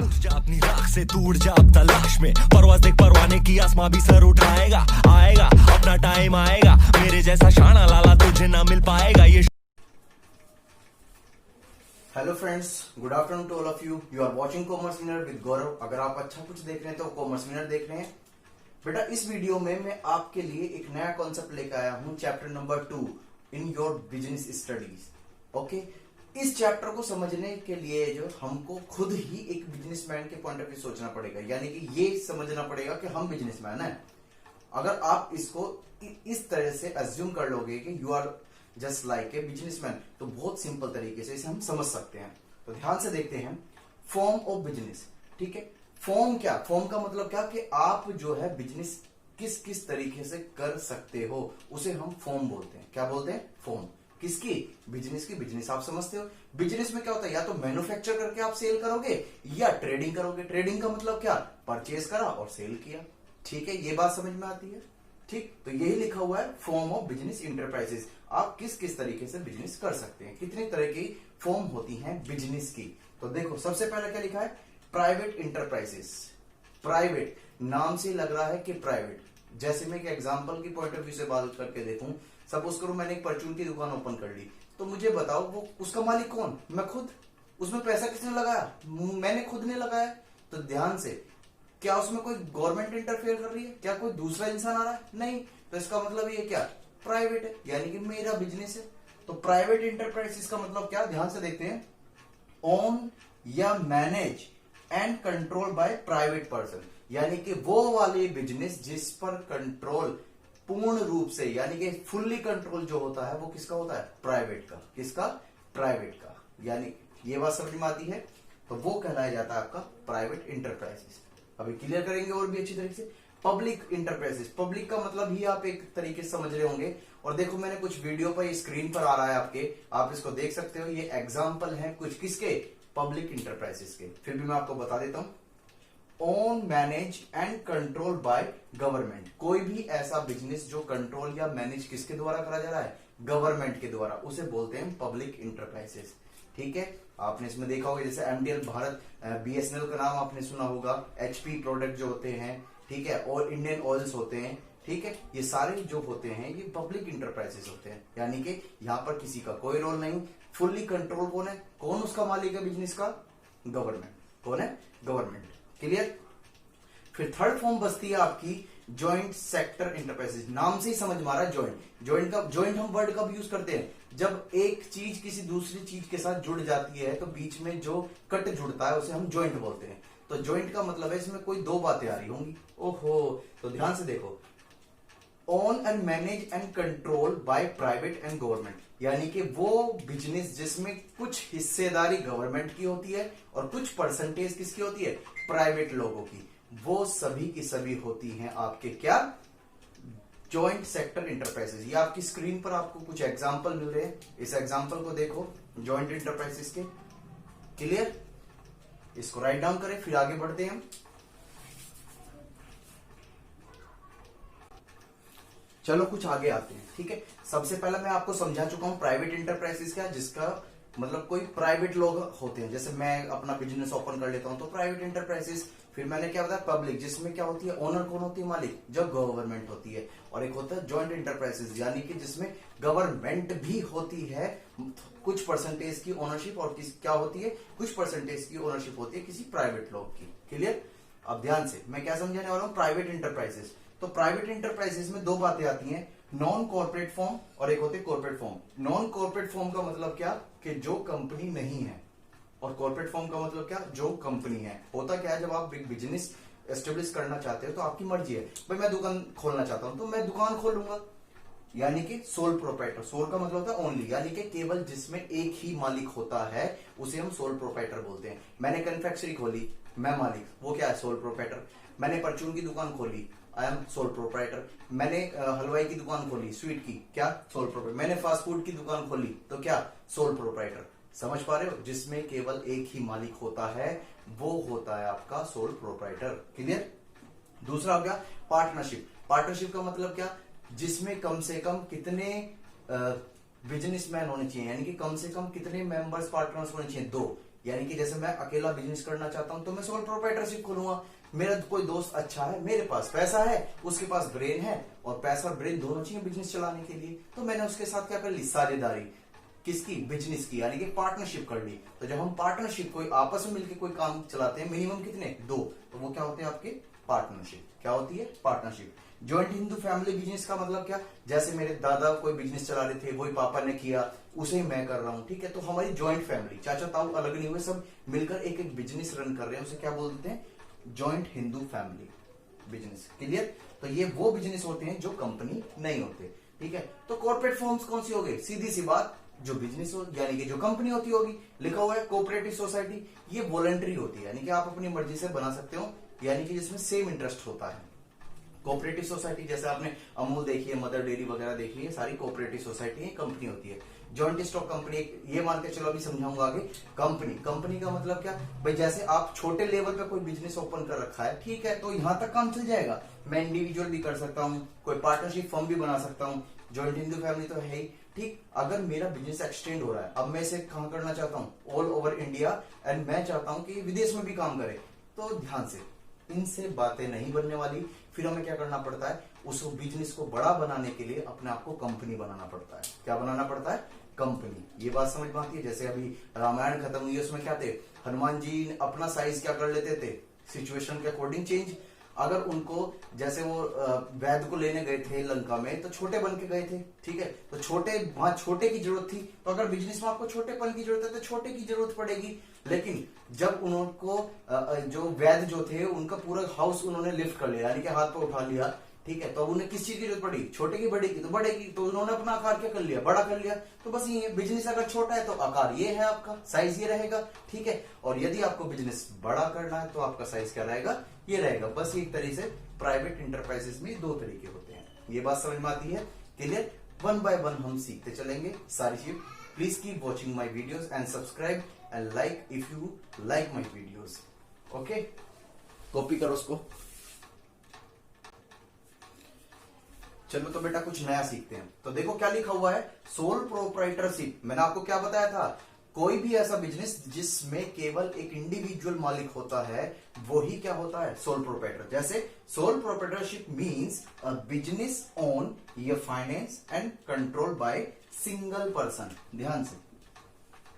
उठ जा अपनी राख से, तू उड़ जा अब तलाश में, परवाज़ देख परवाने की, आसमां भी सर उठाएगा, आएगा अपना टाइम आएगा, मेरे जैसा शाना लाला तुझे ना मिल पाएगा। ये hello friends, good afternoon to all of you. You are watching commerce winner with Gaurav. अगर आप अच्छा कुछ देख रहे हैं तो कॉमर्स विनर देख रहे हैं। बेटा, इस वीडियो में मैं आपके लिए एक नया कॉन्सेप्ट लेकर आया हूं, chapter number 2 in your business studies. Okay, इस चैप्टर को समझने के लिए जो हमको खुद ही एक बिजनेसमैन के पॉइंट ऑफ व्यू सोचना पड़ेगा, यानी कि ये समझना पड़ेगा कि हम बिजनेसमैन हैं। अगर आप इसको इस तरह से अज्यूम कर लोगे कि you are just like a businessman, तो बहुत सिंपल तरीके से इसे हम समझ सकते हैं। तो ध्यान से देखते हैं, फॉर्म ऑफ बिजनेस। ठीक है, फॉर्म क्या? फॉर्म का मतलब क्या कि आप जो है बिजनेस किस किस तरीके से कर सकते हो, उसे हम फॉर्म बोलते हैं। क्या बोलते हैं? फॉर्म। किसकी? बिजनेस की। बिजनेस आप समझते हो, बिजनेस में क्या होता है, या तो मैन्युफैक्चर करके आप सेल करोगे या ट्रेडिंग करोगे। ट्रेडिंग का मतलब क्या? परचेज करा और सेल किया। ठीक है, ये बात समझ में आती है। ठीक, तो यही लिखा हुआ है, फॉर्म ऑफ बिजनेस इंटरप्राइजेस। आप किस किस तरीके से बिजनेस कर सकते हैं, कितनी तरह की फॉर्म होती हैं बिजनेस की। तो देखो, सबसे पहले क्या लिखा है? Private enterprises. प्राइवेट नाम से लग रहा है कि प्राइवेट। जैसे मैं एक एग्जांपल की पॉइंट ऑफ व्यू से बात करके देखूं, सपोज करूं मैंने एक परचून की दुकान ओपन कर ली, तो मुझे बताओ वो उसका मालिक कौन? मैं खुद। उसमें पैसा किसने लगाया? मैंने खुद ने लगाया। तो ध्यान से, क्या उसमें कोई गवर्नमेंट इंटरफेयर कर रही है? क्या कोई दूसरा इंसान आ रहा है? नहीं। तो इसका मतलब ये क्या? प्राइवेट है, यानी कि मेरा बिजनेस है। तो प्राइवेट इंटरप्राइजेस का मतलब क्या? ध्यान से देखते हैं, ओन या manage and control by private person, यानी कि वो वाले बिजनेस जिस पर कंट्रोल पूर्ण रूप से, यानी कि फुल्ली कंट्रोल जो होता है वो किसका होता है? प्राइवेट का। किसका? प्राइवेट का। यानी ये बात समझ में आती है, तो वो कहलाया जाता है आपका प्राइवेट इंटरप्राइजेस। अभी क्लियर करेंगे और भी अच्छी तरीके से। पब्लिक इंटरप्राइजेस, पब्लिक का मतलब ही आप एक तरीके से समझ रहे होंगे। और देखो, मैंने कुछ वीडियो पर स्क्रीन पर आ रहा है आपके, आप इसको देख सकते हो। ये एग्जांपल है कुछ किसके? पब्लिक इंटरप्राइजेस के। फिर भी मैं आपको बता देता हूं, own, manage and control by government. कोई भी ऐसा बिजनेस जो कंट्रोल या मैनेज किसके द्वारा करा जा रहा है? गवर्नमेंट के द्वारा, उसे बोलते हैं पब्लिक इंटरप्राइजेस। ठीक है, आपने इसमें देखा होगा, जैसे एमटीएल भारत, बीएसएनएल का नाम आपने सुना होगा, एचपी प्रोडक्ट जो होते हैं, ठीक है, और इंडियन ऑयल्स होते हैं। ठीक है, ये सारे जो होते हैं ये पब्लिक इंटरप्राइजेस होते हैं, यानी कि यहाँ पर किसी का कोई रोल नहीं। फुल्ली कंट्रोल कौन है? कौन उसका मालिक है बिजनेस का? गवर्नमेंट। कौन है? गवर्नमेंट। क्लियर? फिर थर्ड फॉर्म बचती है आपकी जॉइंट सेक्टर इंटरप्राइजेस। नाम से ही समझ में आ रहा है जॉइंट। जॉइंट हम वर्ड कब यूज करते हैं? जब एक चीज किसी दूसरी चीज के साथ जुड़ जाती है, तो बीच में जो कट जुड़ता है उसे हम जॉइंट बोलते हैं। तो जॉइंट का मतलब है इसमें कोई दो बातें आ रही होंगी। ओहो, तो ध्यान से देखो, own and manage and control by private and government, यानी कि वो बिजनेस जिसमें कुछ हिस्सेदारी गवर्नमेंट की होती है और कुछ परसेंटेज किसकी होती है? प्राइवेट लोगों की। वो सभी की सभी होती हैं आपके क्या? Joint sector enterprises. ये आपकी स्क्रीन पर आपको कुछ एग्जांपल मिल रहे हैं, इस एग्जांपल को देखो जॉइंट इंटरप्राइजेस के। क्लियर? इसको राइट डाउन करें, फिर आगे बढ़ते हैं। चलो कुछ आगे आते हैं। ठीक है, सबसे पहले मैं आपको समझा चुका हूं प्राइवेट इंटरप्राइजेस क्या, जिसका मतलब कोई प्राइवेट लोग होते हैं। जैसे मैं अपना बिजनेस ओपन कर लेता हूं तो प्राइवेट इंटरप्राइजेस। फिर मैंने क्या बताया? पब्लिक, जिसमें क्या होती है? ओनर कौन होती है? मालिक, जब गवर्नमेंट होती है। और एक होता है जॉइंट इंटरप्राइजेस, यानी कि जिसमें गवर्नमेंट भी होती है, कुछ परसेंटेज की ओनरशिप, और क्या होती है? कुछ परसेंटेज की ओनरशिप होती है किसी प्राइवेट लोग की। क्लियर? अब ध्यान से, मैं क्या समझाने वाला हूं? Private enterprises. तो प्राइवेट इंटरप्राइजेस में दो बातें आती हैं, नॉन कॉर्पोरेट फॉर्म और एक होते corporate form. Non corporate form का मतलब क्या? कि जो कंपनी नहीं है, और कॉर्पोरेट फॉर्म का मतलब क्या? जो कंपनी है। होता क्या है, जब आप एक बिजनेस एस्टेब्लिश करना चाहते हो तो आपकी मर्जी है, भाई मैं दुकान खोलना चाहता हूं तो मैं दुकान खोलूंगा, यानी कि सोल प्रोप्राइटर। सोल का मतलब होता है ओनली, यानी कि केवल जिसमें एक ही मालिक होता है उसे हम सोल प्रोप्राइटर बोलते हैं। मैंने कन्फेक्शनरी खोली, मैं मालिक, वो क्या है? Sole proprietor. मैंने परचून की दुकान खोली, आई एम सोल प्रोप्राइटर। मैंने हलवाई की दुकान खोली, स्वीट की, क्या? Sole proprietor. मैंने फास्ट फूड की दुकान खोली, तो क्या? Sole proprietor. समझ पा रहे हो? जिसमें केवल एक ही मालिक होता है वो होता है आपका सोल प्रोप्राइटर। क्लियर? दूसरा हो गया पार्टनरशिप। पार्टनरशिप का मतलब क्या? जिसमें कम से कम कितने बिजनेसमैन होने चाहिए, यानी कि कम से कम कितने मेंबर्स पार्टनर्स होने चाहिए? दो। यानी कि जैसे मैं अकेला बिजनेस करना चाहता हूं तो मैं सोल प्रोप्राइटरशिप खोलूंगा। मेरा कोई दोस्त अच्छा है, मेरे पास पैसा है, उसके पास ब्रेन है, और पैसा और ब्रेन दोनों चाहिए बिजनेस चलाने के लिए, तो मैंने उसके साथ क्या कर ली, साझेदारी किसकी, बिजनेस की, यानी कि पार्टनरशिप कर ली। तो जब हम पार्टनरशिप कोई आपस में मिलकर कोई काम चलाते हैं, मिनिमम कितने, 2, तो वो क्या होते हैं आपके पार्टनरशिप। क्या होती है, partnership. Joint Hindu family business का मतलब क्या, जैसे मेरे दादा कोई बिजनेस चला रहे थे, वही पापा ने किया, उसे ही मैं कर रहा हूं, ठीक है। तो हमारी जॉइंट फैमिली, चाचा ताऊ अलग नहीं हुए, सब मिलकर एक एक बिजनेस रन कर रहे हैं, उसे क्या बोलते हैं, joint Hindu family business. Clear. तो ये वो बिजनेस होते हैं जो कंपनी नहीं होते, ठीक है। तो कॉर्पोरेट फॉर्म्स कौन सी हो गई, सीधी सी बात, जो बिजनेस हो यानी कि जो कंपनी होती होगी। लिखा हुआ है कोऑपरेटिव सोसाइटी, ये वॉलंटरी होती है, यानी कि आप अपनी मर्जी से बना सकते हो, यानी कि जिसमें सेम इंटरेस्ट होता है। कोऑपरेटिव सोसाइटी जैसे आपने अमूल देखी है, मदर डेयरी वगैरह देखी है, सारी कोऑपरेटिव सोसाइटी है, कंपनी होती है। जॉइंट स्टॉक कंपनी, ये मान के चलो, अभी समझाऊंगा आगे। कंपनी का मतलब क्या भाई, जैसे आप छोटे लेवल पे कोई बिजनेस ओपन कर रखा है, ठीक है, तो यहां तक काम चल जाएगा। मैं इंडिविजुअल भी कर सकता हूँ, कोई पार्टनरशिप फर्म भी बना सकता हूँ, जॉइंट हिंदू फैमिली तो है ही, ठीक। अगर मेरा बिजनेस एक्सटेंड हो रहा है, अब मैं इसे कहां करना चाहता हूँ, ऑल ओवर इंडिया, एंड मैं चाहता हूं कि विदेश में भी काम करे, तो ध्यान से, इनसे बातें नहीं बनने वाली। फिर हमें क्या करना पड़ता है, उस बिजनेस को बड़ा बनाने के लिए अपने आप को कंपनी बनाना पड़ता है। क्या बनाना पड़ता है, कंपनी। ये बात समझ में आती है। जैसे अभी रामायण खत्म हुई, उसमें क्या थे, हनुमान जी अपना साइज क्या कर लेते थे, सिचुएशन के अकॉर्डिंग चेंज। अगर उनको, जैसे वो वैद को लेने गए थे लंका में, तो छोटे बन के गए थे, ठीक है, तो छोटे, वहां छोटे की जरूरत थी। तो अगर बिजनेस में आपको छोटेपन की जरूरत है तो छोटे की जरूरत पड़ेगी। लेकिन जब उनको जो वैद जो थे, उनका पूरा हाउस उन्होंने लिफ्ट कर लिया, यानी कि हाथ पर उठा लिया, ठीक है, तो उन्हें किस चीज की जरूरत पड़ी, छोटे की, बड़े की, तो बड़े की, तो उन्होंने अपना आकार क्या कर लिया, बड़ा कर लिया। तो बस ये बिजनेस अगर छोटा है तो आकार ये है आपका, साइज ये रहेगा, ठीक है। और यदि आपको बिजनेस बड़ा करना है तो आपका साइज क्या रहेगा, ये रहेगा। बस एक तरीके से प्राइवेट इंटरप्राइजेस में 2 तरीके होते हैं। ये बात समझ में आती है, क्लियर। 1 by 1 हम सीखते चलेंगे सारी चीज। Please keep watching my videos and subscribe and like if you like my videos. Okay, copy करो उसको। चलो तो बेटा कुछ नया सीखते हैं। तो देखो क्या लिखा हुआ है, सोल प्रोप्राइटरशिप। मैंने आपको क्या बताया था, कोई भी ऐसा बिजनेस जिसमें केवल एक इंडिविजुअल मालिक होता है, वो ही क्या होता है, सोल प्रोप्राइटर। जैसे sole proprietorship means a business on your finance and control by single person. ध्यान से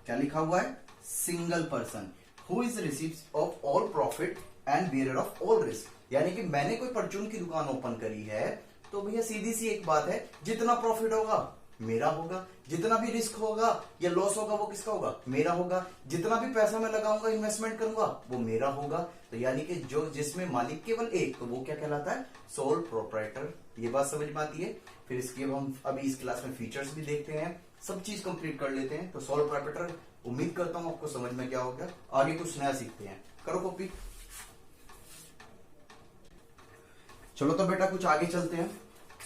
क्या लिखा हुआ है, single person who is receives of all profit and bearer of all risk. यानी कि मैंने कोई परचून की दुकान ओपन करी है, तो भैया सीधी सी एक बात है, जितना प्रॉफिट होगा मेरा होगा, जितना भी रिस्क होगा या लॉस होगा वो किसका होगा, मेरा होगा, जितना भी पैसा मैं लगाऊंगा, इन्वेस्टमेंट करूंगा, वो मेरा होगा। तो यानी कि जो जिसमें मालिक केवल एक, तो वो क्या कहलाता है, सोल प्रोप्राइटर। ये बात समझ में आती है। फिर इसके हम अभी इस क्लास में फीचर्स भी देखते हैं, सब चीज कंप्लीट कर लेते हैं। तो सोल प्रोप्राइटर उम्मीद करता हूं आपको समझ में क्या हो गया। आगे कुछ नया सीखते हैं, करो कॉपी। चलो तो बेटा कुछ आगे चलते हैं।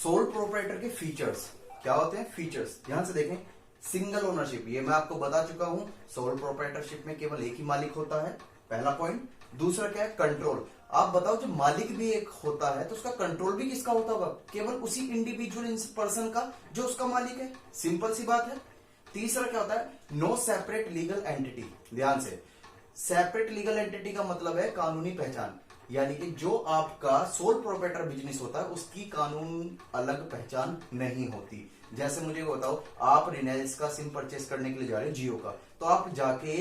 सोल प्रोप्राइटर के फीचर्स क्या होते हैं, फीचर्स ध्यान से देखें। सिंगल ओनरशिप, ये मैं आपको बता चुका हूं, सोल प्रोप्राइटरशिप में केवल एक ही मालिक होता है, पहला पॉइंट। दूसरा क्या है, कंट्रोल। आप बताओ जब मालिक भी एक होता है तो उसका कंट्रोल भी किसका होता होगा, केवल उसी इंडिविजुअल पर्सन का जो उसका मालिक है, सिंपल सी बात है। तीसरा क्या होता है, नो सेपरेट लीगल एंटिटी। ध्यान से, सेपरेट लीगल एंटिटी का मतलब है कानूनी पहचान, यानी कि जो आपका सोल प्रोप्राइटर बिजनेस होता है उसकी कानून अलग पहचान नहीं होती। जैसे मुझे बताओ, आप रिलायंस का सिम परचेस करने के लिए जा रहे हो, जियो का, तो आप जाके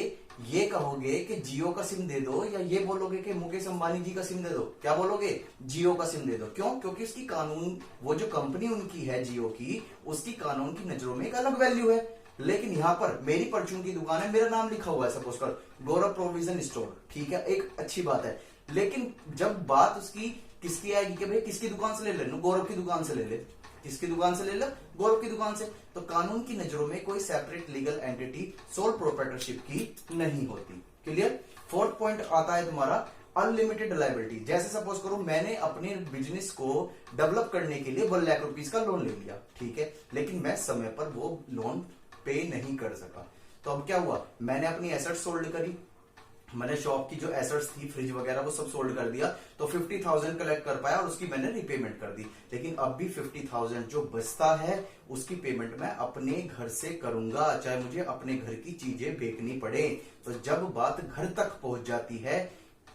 ये कहोगे कि जियो का सिम दे दो, या ये बोलोगे कि मुकेश अंबानी जी का सिम दे दो, क्या बोलोगे, जियो का सिम दे दो। क्यों, क्योंकि उसकी कानून, वो जो कंपनी उनकी है जियो की, उसकी कानून की नजरों में एक अलग वैल्यू है। लेकिन यहां पर मेरी परचून की दुकान है, मेरा नाम लिखा हुआ है, सपोज कर गौरव प्रोविजन स्टोर, ठीक है, एक अच्छी बात है। लेकिन जब बात उसकी किसकी आएगी कि भाई किसकी दुकान से ले ले, गौरव की दुकान से ले ले, किसकी दुकान से ले ले, गौरव की दुकान से, तो कानून की नजरों में कोई separate legal entity sole proprietorship की नहीं होती। क्लियर। फोर्थ पॉइंट आता है तुम्हारा अनलिमिटेड लायबिलिटी। जैसे सपोज करो मैंने अपने बिजनेस को डेवलप करने के लिए 1 लाख रुपीज का लोन ले लिया, ठीक है, लेकिन मैं समय पर वो लोन पे नहीं कर सका, तो अब क्या हुआ, मैंने अपनी एसेट सोल्ड करी, मैंने शॉप की जो एसेट्स थी, फ्रिज वगैरह, वो सब सोल्ड कर दिया, तो 50,000 कलेक्ट कर पाया और उसकी मैंने रीपेमेंट कर दी। लेकिन अब भी 50,000 जो बचता है उसकी पेमेंट मैं अपने घर से करूंगा, चाहे मुझे अपने घर की चीजें बेचनी पड़े। तो जब बात घर तक पहुंच जाती है,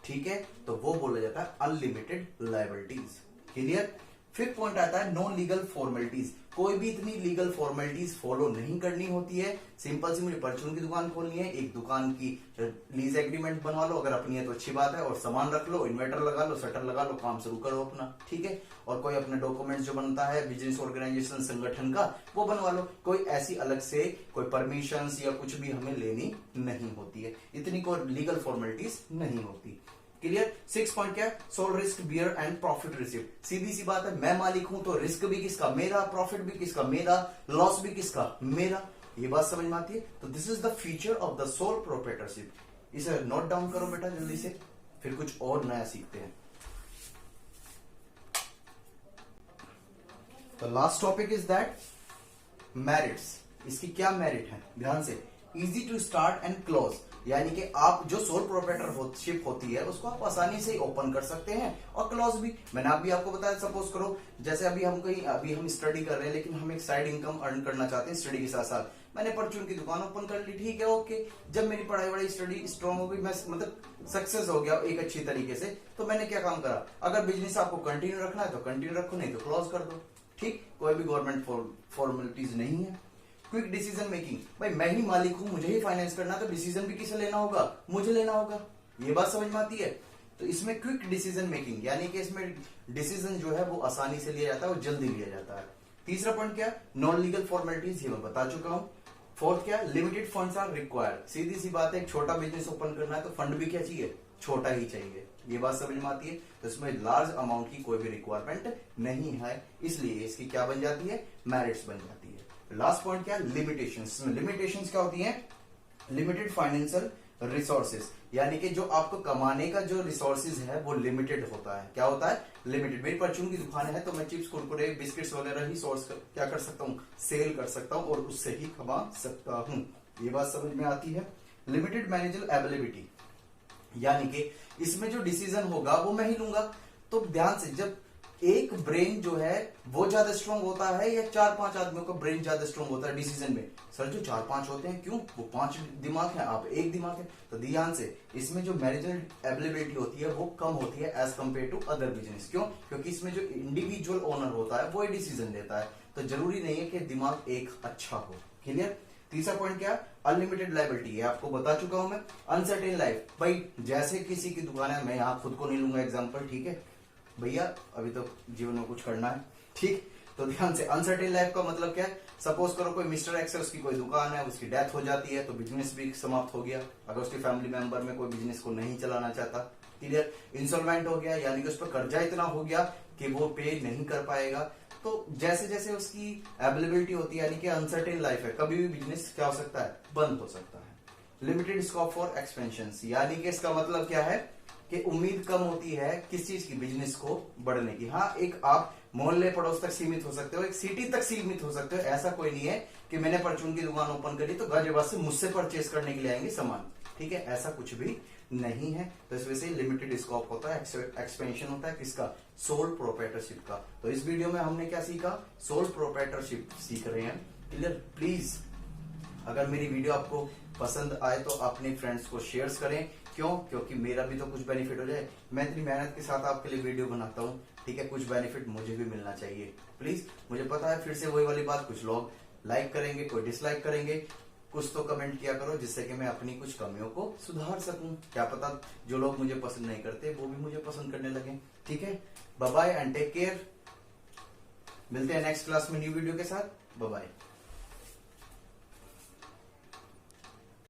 ठीक है, तो वो बोला जाता है unlimited liabilities. Clear. Fifth point आता है नॉन लीगल फॉर्मेलिटीज। कोई भी इतनी लीगल फॉर्मेलिटीज फॉलो नहीं करनी होती है। सिंपल सी मुझे परचून की दुकान खोलनी है, एक दुकान की लीज एग्रीमेंट बनवा लो, अगर अपनी है तो अच्छी बात है, और सामान रख लो, इन्वर्टर लगा लो, शटर लगा लो, काम शुरू करो अपना, ठीक है। और कोई अपने डॉक्यूमेंट्स जो बनता है बिजनेस ऑर्गेनाइजेशन संगठन का, वो बनवा लो। कोई ऐसी अलग से कोई परमिशन या कुछ भी हमें लेनी नहीं होती है, इतनी कोई लीगल फॉर्मेलिटीज नहीं होती। क्लियर। 6 पॉइंट क्या है? Sole risk bear and profit receive. सीधी सी बात है, मैं मालिक हूं तो रिस्क भी किसका? मेरा। प्रॉफिट भी किसका? मेरा। लॉस भी किसका? मेरा। ये बात समझ में आती है? तो this is the feature of the sole proprietorship. इसे नोट डाउन करो बेटा जल्दी से, फिर कुछ और नया सीखते हैं। तो last topic is that merits. इसकी क्या मेरिट है? ध्यान से। Easy to start and close, यानी कि आप जो सोल प्रोप्राइटरशिप होती है उसको आप आसानी से ओपन कर सकते हैं, और क्लोज भी। मैंने अभी आपको बताया, सपोज करो जैसे अभी हम स्टडी कर रहे हैं, लेकिन हम एक साइड इनकम अर्न करना चाहते हैं स्टडी के साथ साथ। मैंने परचून की दुकान ओपन कर ली, ठीक है, ओके। जब मेरी पढ़ाई स्टडी स्ट्रांग हो गई, मैं मतलब सक्सेस हो गया एक अच्छी तरीके से, तो मैंने क्या काम करा? अगर बिजनेस आपको कंटिन्यू रखना है तो कंटिन्यू रखो, नहीं तो क्लोज कर दो, ठीक। कोई भी गवर्नमेंट फॉर्मेलिटीज नहीं है। क्विक डिसीजन मेकिंग, भाई मैं ही मालिक हूं, मुझे ही फाइनेंस करना, तो डिसीजन भी किसे लेना होगा? मुझे लेना होगा। ये बात समझ में आती है? तो इसमें क्विक डिसीजन मेकिंग, यानी कि इसमें डिसीजन जो है वो आसानी से लिया जाता है और जल्दी लिया जाता है। तीसरा पॉइंट क्या? नॉन लीगल फॉर्मेलिटीज, ये मैं बता चुका हूं। फोर्थ क्या? Limited funds are required. सीधी सी बात है, एक छोटा बिजनेस ओपन करना है तो फंड भी क्या चाहिए? छोटा ही चाहिए। ये बात समझ में आती है? तो इसमें लार्ज अमाउंट की कोई भी रिक्वायरमेंट नहीं है, इसलिए इसकी क्या बन जाती है? मेरिट्स बन जाती है। लास्ट पॉइंट क्या? लिमिटेशंस। इसमें लिमिटेशंस क्या होती हैं? लिमिटेड फाइनेंशियल रिसोर्सेज, यानी कि जो आपको कमाने का जो रिसोर्सेज है वो लिमिटेड होता है। क्या होता है? लिमिटेड। मेरी परचून की दुकान है तो मैं चिप्स, कुरकुरे, बिस्किट्स वगैरह ही क्या कर सकता हूँ? सेल कर सकता हूँ और उससे ही कमा सकता हूँ। ये बात समझ में आती है? लिमिटेड मैनेजर एबिलिटी, यानी कि इसमें जो डिसीजन होगा वो मैं ही लूंगा। तो ध्यान से, जब एक ब्रेन जो है वो ज्यादा स्ट्रांग होता है या 4-5 आदमियों का ब्रेन ज्यादा स्ट्रांग होता है डिसीजन में? सर जो 4-5 होते हैं, क्यों? वो 5 दिमाग है, आप एक दिमाग है। तो ध्यान से, इसमें जो मैनेजर एबिलिटी होती है वो कम होती है as compare to other business. क्यों? क्योंकि इसमें जो इंडिविजुअल ओनर होता है वो ही डिसीजन लेता है, तो जरूरी नहीं है कि दिमाग एक अच्छा हो। क्लियर। तीसरा पॉइंट क्या? अनलिमिटेड लायबिलिटी है, आपको बता चुका हूं मैं। अनसर्टेन लाइफ, भाई जैसे किसी की दुकान है, मैं यहां खुद को नहीं लूंगा एग्जाम्पल, ठीक है भैया, अभी तो जीवन में कुछ करना है, ठीक। तो ध्यान से, अनसर्टेन लाइफ का मतलब क्या है? सपोज करो कोई मिस्टर एक्स है, उसकी कोई दुकान है, उसकी डेथ हो जाती है तो बिजनेस भी समाप्त हो गया। अगर उसके फैमिली मेंबर में कोई बिजनेस को नहीं चलाना चाहता, क्लियर। इंसॉल्वेंट हो गया, यानी कि उस पर कर्जा इतना हो गया कि वो पे नहीं कर पाएगा। तो जैसे जैसे उसकी अवेलेबिलिटी होती है, यानी कि अनसर्टेन लाइफ है, कभी भी बिजनेस क्या हो सकता है? बंद हो सकता है। लिमिटेड स्कोप फॉर एक्सपेंशन, यानी कि इसका मतलब क्या है कि उम्मीद कम होती है किस चीज की? बिजनेस को बढ़ने की। हाँ, एक आप मोहल्ले पड़ोस तक सीमित हो सकते हो, एक सिटी तक सीमित हो सकते हो। ऐसा कोई नहीं है कि मैंने परचून की दुकान ओपन करी तो गाजियाबाद से मुझसे परचेस करने के लिए आएंगे सामान, ठीक है, ऐसा कुछ भी नहीं है। तो इस वजह से लिमिटेड स्कोप होता है, एक्सपेंशन होता है किसका? सोल प्रोप्राइटरशिप का। तो इस वीडियो में हमने क्या सीखा? सोल प्रोप्राइटरशिप सीख रहे हैं, क्लियर। प्लीज अगर मेरी वीडियो आपको पसंद आए तो अपने फ्रेंड्स को शेयर करें। क्यों? क्योंकि मेरा भी तो कुछ बेनिफिट हो जाए। मैं इतनी मेहनत के साथ आपके लिए वीडियो बनाता हूँ, ठीक है, कुछ बेनिफिट मुझे भी मिलना चाहिए। प्लीज, मुझे पता है फिर से वही वाली बात, कुछ लोग लाइक करेंगे, कोई डिसलाइक करेंगे, कुछ तो कमेंट किया करो जिससे कि मैं अपनी कुछ कमियों को सुधार सकूं। क्या पता जो लोग मुझे पसंद नहीं करते वो भी मुझे पसंद करने लगे, ठीक है। Bye bye and take care. मिलते हैं नेक्स्ट क्लास में न्यू वीडियो के साथ। Bye bye.